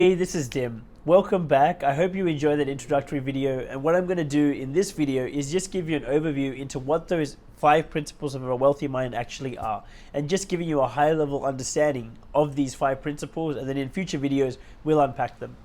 Hey, this is Dim. Welcome back. I hope you enjoyed that introductory video. And what I'm going to do in this video is just give you an overview into what those 5 principles of a wealthy mind actually are, and just giving you a high level understanding of these 5 principles. And then in future videos, we'll unpack them.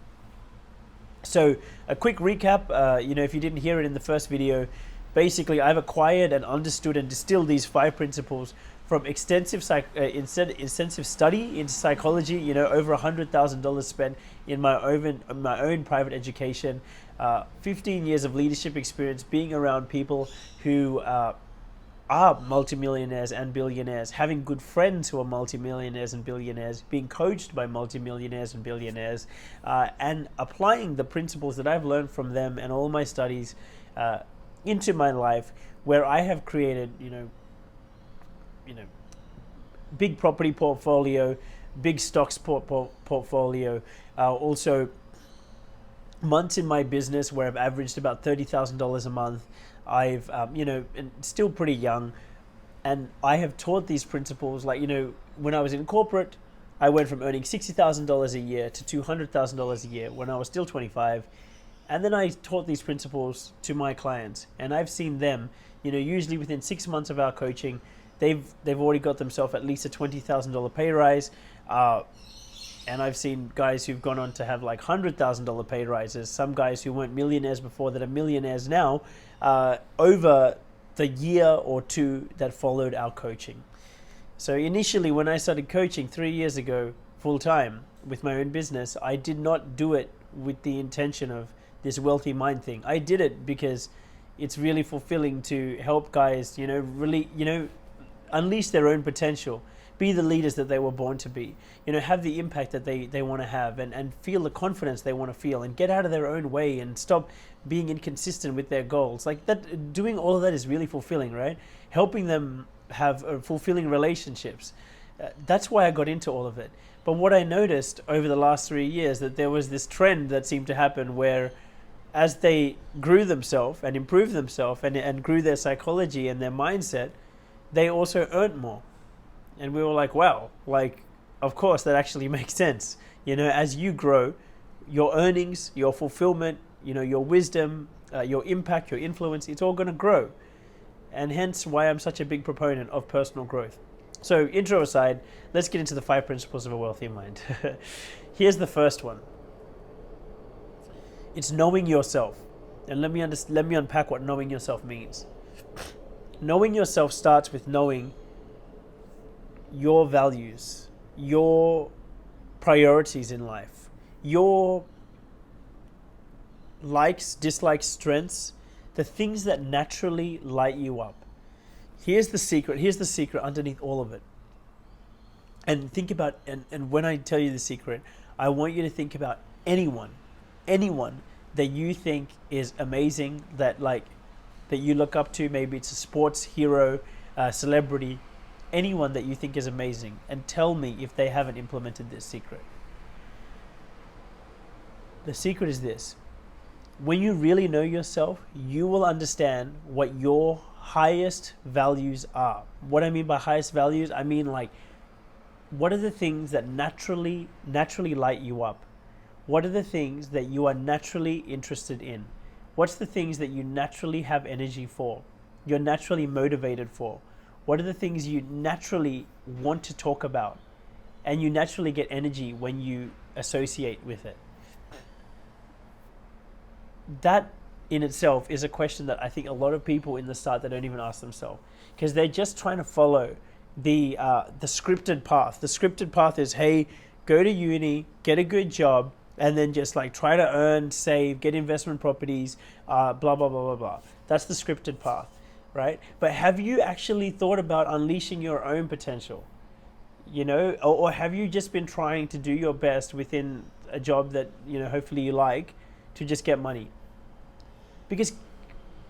So a quick recap, if you didn't hear it in the first video, basically I've acquired and understood and distilled these 5 principles from extensive study into psychology. Over $100,000 spent in my own private education, 15 years of leadership experience being around people who are multimillionaires and billionaires, having good friends who are multimillionaires and billionaires, being coached by multimillionaires and billionaires, and applying the principles that I've learned from them and all my studies into my life, where I have created, big property portfolio, big stocks portfolio, also months in my business where I've averaged about $30,000 a month. I've, and still pretty young, and I have taught these principles. When I was in corporate, I went from earning $60,000 a year to $200,000 a year when I was still 25. And then I taught these principles to my clients, and I've seen them, usually within 6 months of our coaching, they've already got themselves at least a $20,000 pay rise. And I've seen guys who've gone on to have like $100,000 pay rises, some guys who weren't millionaires before that are millionaires now, over the year or two that followed our coaching. So initially, when I started coaching 3 years ago, full time with my own business, I did not do it with the intention of this wealthy mind thing. I did it because it's really fulfilling to help guys, really, unleash their own potential, be the leaders that they were born to be, have the impact that they want to have, and feel the confidence they want to feel, and get out of their own way and stop being inconsistent with their goals. Like that, doing all of that is really fulfilling, right? Helping them have fulfilling relationships. That's why I got into all of it. But what I noticed over the last 3 years, that there was this trend that seemed to happen where as they grew themselves and improved themselves and grew their psychology and their mindset, they also earned more. And we were like, wow, of course that actually makes sense. As you grow, your earnings, your fulfillment, your wisdom, your impact, your influence, it's all going to grow. And hence why I'm such a big proponent of personal growth. So intro aside, let's get into the 5 principles of a wealthy mind. Here's the first one. It's knowing yourself. And let me unpack what knowing yourself means. Knowing yourself starts with knowing your values, your priorities in life, your likes, dislikes, strengths, the things that naturally light you up. Here's the secret underneath all of it. And think about, and when I tell you the secret, I want you to think about anyone that you think is amazing, that you look up to. Maybe it's a sports hero, celebrity, anyone that you think is amazing, and tell me if they haven't implemented this secret. The secret is this. When you really know yourself, you will understand what your highest values are. What I mean by highest values, I mean what are the things that naturally light you up? What are the things that you are naturally interested in? What's the things that you naturally have energy for? You're naturally motivated for? What are the things you naturally want to talk about? And you naturally get energy when you associate with it. That in itself is a question that I think a lot of people in the start, they don't even ask themselves, because they're just trying to follow the scripted path. The scripted path is, hey, go to uni, get a good job, and then just try to earn, save, get investment properties, blah, blah, blah, blah, blah. That's the scripted path, right? But have you actually thought about unleashing your own potential? Or have you just been trying to do your best within a job that, hopefully you like, to just get money? Because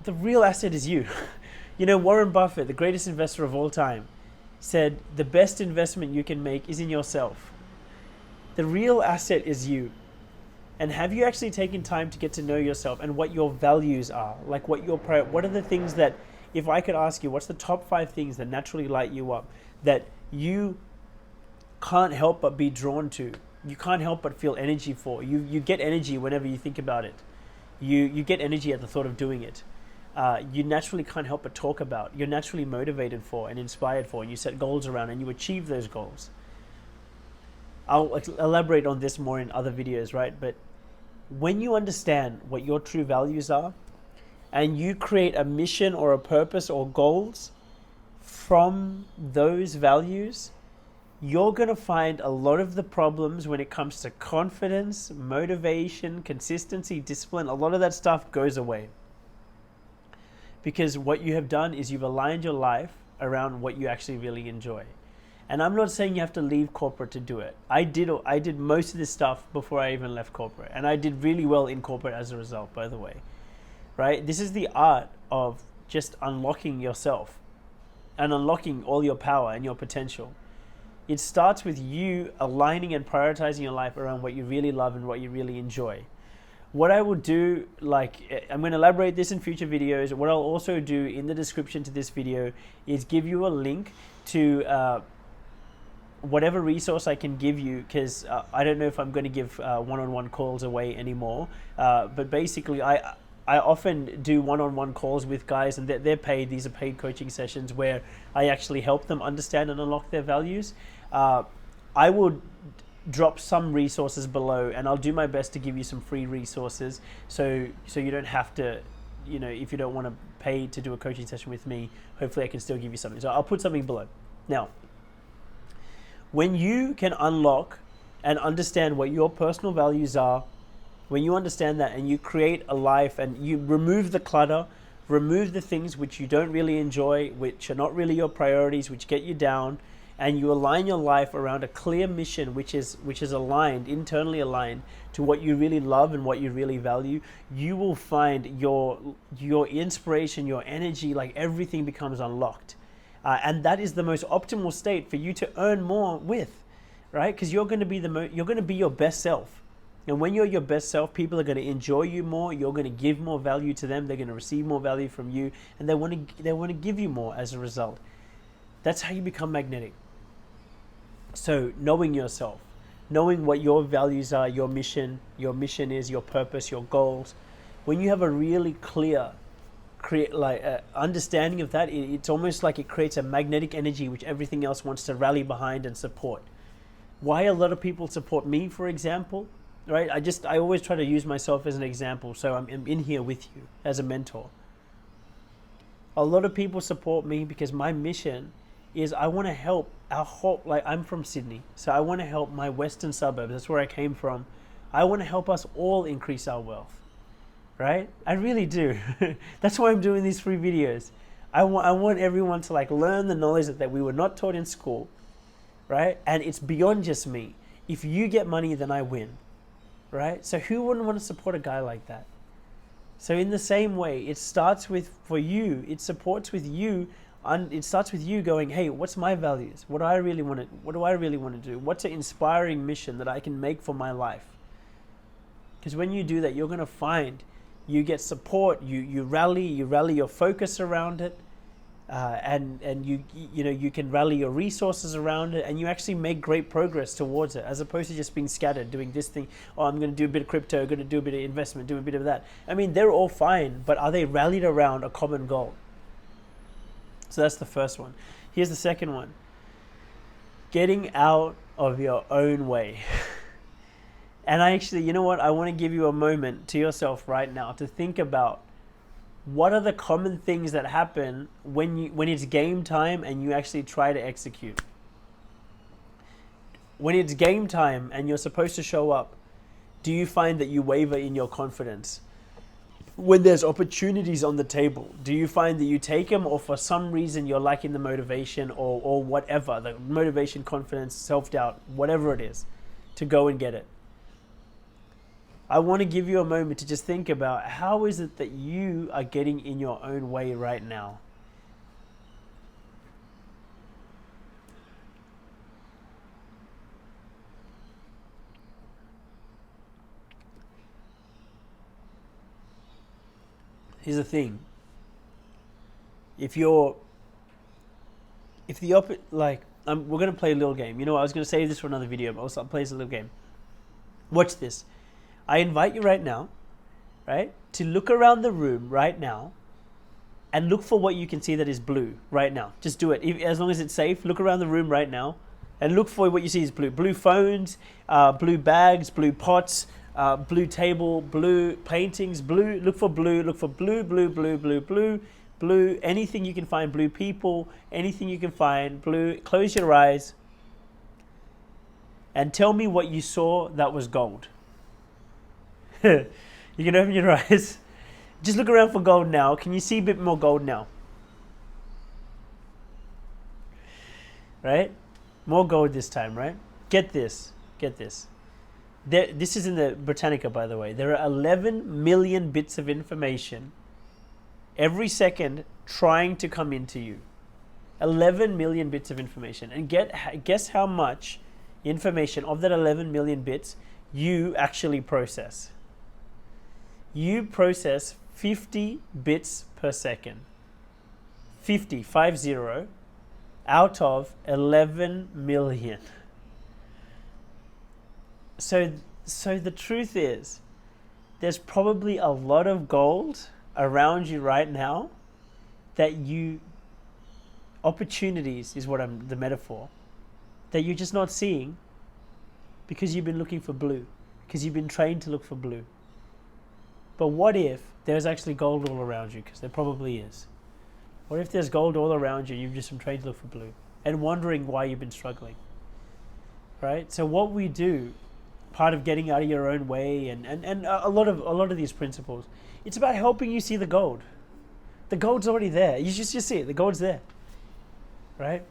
the real asset is you. Warren Buffett, the greatest investor of all time, said the best investment you can make is in yourself. The real asset is you. And have you actually taken time to get to know yourself and what your values are? What are the things that, if I could ask you, what's the top 5 things that naturally light you up, that you can't help but be drawn to you can't help but feel energy for. You get energy whenever you think about it. You get energy at the thought of doing it. You naturally can't help but talk about. You're naturally motivated for and inspired for, and you set goals around and you achieve those goals. I'll elaborate on this more in other videos, right? But when you understand what your true values are, and you create a mission or a purpose or goals from those values, you're going to find a lot of the problems when it comes to confidence, motivation, consistency, discipline, a lot of that stuff goes away. Because what you have done is you've aligned your life around what you actually really enjoy. And I'm not saying you have to leave corporate to do it. I did most of this stuff before I even left corporate. And I did really well in corporate as a result, by the way. Right? This is the art of just unlocking yourself and unlocking all your power and your potential. It starts with you aligning and prioritizing your life around what you really love and what you really enjoy. What I will do, I'm going to elaborate this in future videos. What I'll also do in the description to this video is give you a link to whatever resource I can give you, because I don't know if I'm going to give one-on-one calls away anymore. But basically, I often do one-on-one calls with guys, and they're paid. These are paid coaching sessions where I actually help them understand and unlock their values. I will drop some resources below, and I'll do my best to give you some free resources, so you don't have to, if you don't want to pay to do a coaching session with me, hopefully I can still give you something. So I'll put something below. Now, when you can unlock and understand what your personal values are, when you understand that and you create a life and you remove the clutter, remove the things which you don't really enjoy, which are not really your priorities, which get you down, and you align your life around a clear mission which is aligned, internally aligned to what you really love and what you really value, you will find your inspiration, your energy, like everything becomes unlocked. And that is the most optimal state for you to earn more with, right? Because you're going to be your best self. And when you're your best self, people are going to enjoy you more. You're going to give more value to them. They're going to receive more value from you, and they want to give you more as a result. That's how you become magnetic. So knowing yourself, knowing what your values are, your mission is, your purpose, your goals. When you have a really clear understanding of that, it's almost like it creates a magnetic energy which everything else wants to rally behind and support. Why a lot of people support me, for example, right? I always try to use myself as an example, so I'm in here with you as a mentor. A lot of people support me because my mission is I want to help our whole, I'm from Sydney, so I want to help my western suburbs. That's where I came from. I want to help us all increase our wealth, right? I really do. That's why I'm doing these free videos. I want everyone to learn the knowledge that we were not taught in school, right? And it's beyond just me. If you get money, then I win, right? So who wouldn't want to support a guy like that? So in the same way, it starts with, for you, it supports with you. It starts with you going, hey, what's my values? What do I really want to do? What's an inspiring mission that I can make for my life? Because when you do that, you're going to find you get support, you rally your focus around it, and you can rally your resources around it, and you actually make great progress towards it, as opposed to just being scattered, doing this thing. Oh, I'm going to do a bit of crypto, going to do a bit of investment, do a bit of that. I mean, they're all fine, but are they rallied around a common goal? So that's the first one. Here's the second one. Getting out of your own way. And I actually, you know what? I want to give you a moment to yourself right now to think about what are the common things that happen when it's game time and you actually try to execute. When it's game time and you're supposed to show up, do you find that you waver in your confidence? When there's opportunities on the table, do you find that you take them, or for some reason you're lacking the motivation or whatever, the motivation, confidence, self-doubt, whatever it is, to go and get it? I want to give you a moment to just think about how is it that you are getting in your own way right now? Here's the thing. We're gonna play a little game. You know, I was gonna save this for another video, but I'll play this little game. Watch this. I invite you right now, right, to look around the room right now and look for what you can see that is blue right now. Just do it. As long as it's safe, look around the room right now and look for what you see is blue. Blue phones, blue bags, blue pots, blue table, blue paintings, blue. Look for blue, blue. Anything you can find, blue people, anything you can find, blue. Close your eyes and tell me what you saw that was gold. You can open your eyes. Just look around for gold now. Can you see a bit more gold now? Right? More gold this time, right? Get this. This is in the Britannica, by the way. There are 11 million bits of information every second trying to come into you. 11 million bits of information. And guess how much information of that 11 million bits you actually process. You process 50 bits per second. 50 out of 11 million. So the truth is, there's probably a lot of gold around you right now opportunities is the metaphor, that you're just not seeing because you've been looking for blue, because you've been trained to look for blue. But what if there's actually gold all around you? Because there probably is. What if there's gold all around you, you've just been trained to look for blue and wondering why you've been struggling, right? So what we do, part of getting out of your own way and a lot of these principles, it's about helping you see the gold. The gold's already there. You just see it. The gold's there, right?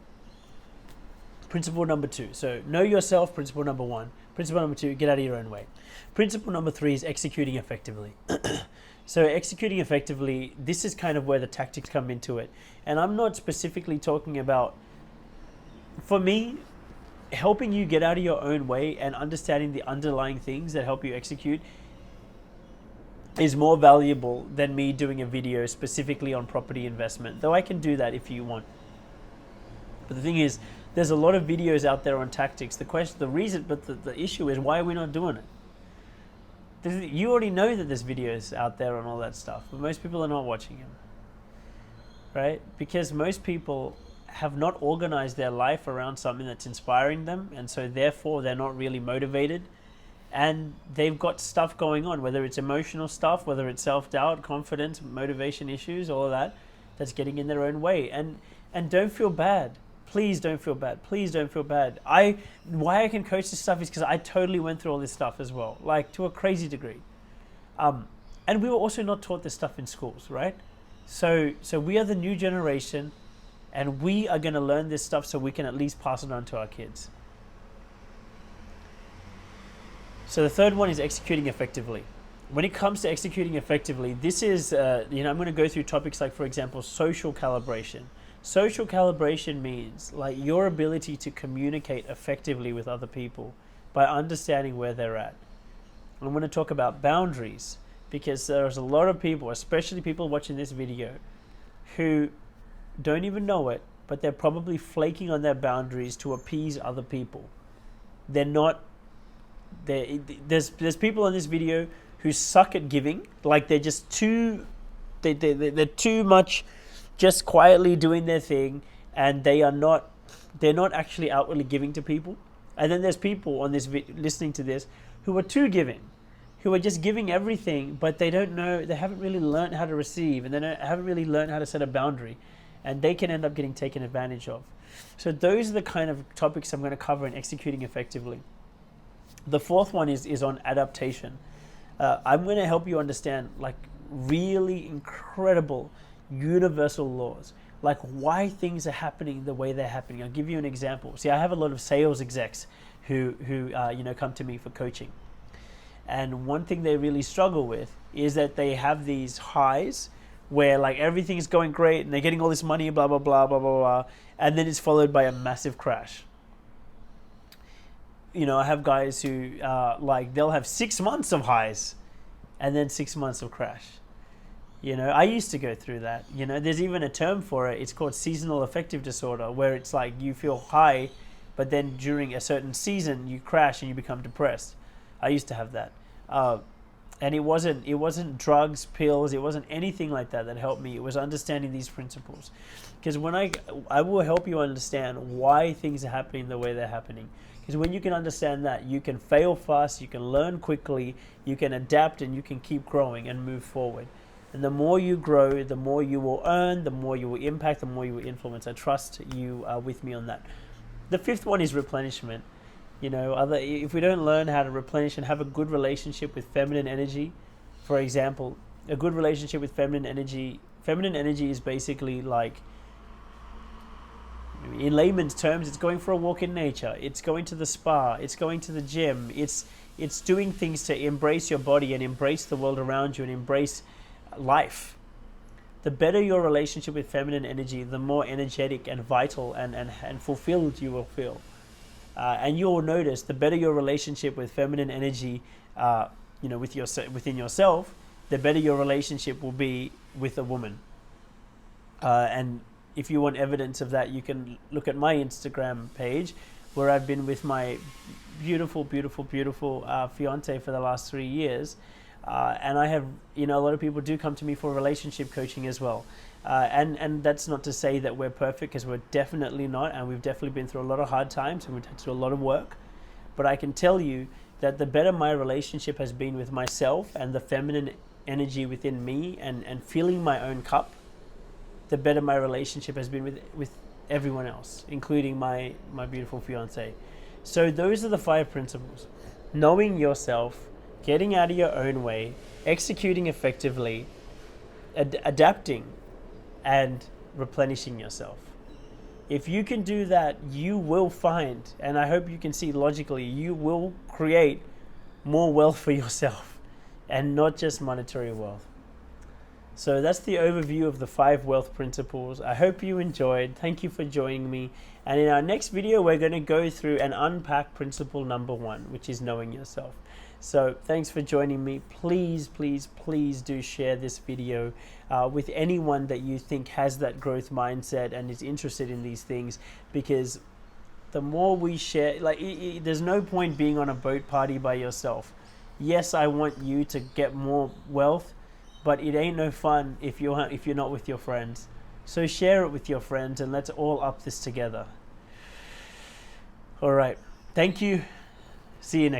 Principle number 2. So know yourself, principle number 1. Principle number 2, get out of your own way. Principle number 3 is executing effectively. So executing effectively, this is kind of where the tactics come into it. And I'm not specifically talking about, for me, helping you get out of your own way and understanding the underlying things that help you execute is more valuable than me doing a video specifically on property investment, though I can do that if you want. But the thing is, there's a lot of videos out there on tactics. The issue is, why are we not doing it? You already know that there's videos out there on all that stuff, but most people are not watching them, right? Because most people have not organized their life around something that's inspiring them, and so therefore they're not really motivated, and they've got stuff going on, whether it's emotional stuff, whether it's self-doubt, confidence, motivation issues, all of that, that's getting in their own way. And don't feel bad. Please don't feel bad. Please don't feel bad. Why I can coach this stuff is because I totally went through all this stuff as well, like to a crazy degree. And we were also not taught this stuff in schools, right? So we are the new generation, and we are going to learn this stuff so we can at least pass it on to our kids. So the third one is executing effectively. When it comes to executing effectively, this is, I'm going to go through topics like, for example, social calibration. Social calibration means like your ability to communicate effectively with other people by understanding where they're at. I'm going to talk about boundaries, because there's a lot of people, especially people watching this video, who don't even know it, but they're probably flaking on their boundaries to appease other people. There's people on this video who suck at giving, like they're just they're too much just quietly doing their thing, and they're not actually outwardly giving to people. And then there's people on this listening to this who are too giving, who are just giving everything, but they haven't really learned how to receive, and they haven't really learned how to set a boundary, and they can end up getting taken advantage of. So those are the kind of topics I'm going to cover in executing effectively. The fourth one is on adaptation. I'm going to help you understand like really incredible universal laws, like why things are happening the way they're happening. I'll give you an example. See, I have a lot of sales execs who come to me for coaching, and one thing they really struggle with is that they have these highs where like everything's going great and they're getting all this money, blah blah blah blah blah blah, and then it's followed by a massive crash. I have guys who they'll have 6 months of highs and then 6 months of crash. I used to go through that. There's even a term for it. It's called seasonal affective disorder, where it's like you feel high, but then during a certain season you crash and you become depressed. I used to have that. And it wasn't drugs, pills, it wasn't anything like that that helped me. It was understanding these principles. Because when I will help you understand why things are happening the way they're happening. Because when you can understand that, you can fail fast, you can learn quickly, you can adapt, and you can keep growing and move forward. And the more you grow, the more you will earn, the more you will impact, the more you will influence. I trust you are with me on that. The fifth one is replenishment. If we don't learn how to replenish and have a good relationship with feminine energy, for example, a good relationship with feminine energy is basically like, in layman's terms, it's going for a walk in nature, it's going to the spa, it's going to the gym, it's doing things to embrace your body and embrace the world around you and embrace life. The better your relationship with feminine energy, the more energetic and vital and fulfilled you will feel. And you'll notice the better your relationship with feminine energy, within yourself, the better your relationship will be with a woman. And if you want evidence of that, you can look at my Instagram page, where I've been with my beautiful, beautiful, beautiful fiance for the last 3 years. And I have, a lot of people do come to me for relationship coaching as well. And that's not to say that we're perfect, because we're definitely not, and we've definitely been through a lot of hard times and we've had to do a lot of work. But I can tell you that the better my relationship has been with myself and the feminine energy within me and filling my own cup, the better my relationship has been with everyone else, including my beautiful fiance. So those are the 5 principles: knowing yourself, getting out of your own way, executing effectively, adapting, and replenishing yourself. If you can do that, you will find, and I hope you can see logically, you will create more wealth for yourself, and not just monetary wealth. So that's the overview of the 5 wealth principles. I hope you enjoyed. Thank you for joining me. And in our next video, we're going to go through and unpack principle number 1, which is knowing yourself. So thanks for joining me. Please, please, please do share this video with anyone that you think has that growth mindset and is interested in these things, because the more we share, there's no point being on a boat party by yourself. Yes, I want you to get more wealth, but it ain't no fun if you're not with your friends. So share it with your friends and let's all up this together. All right. Thank you. See you next.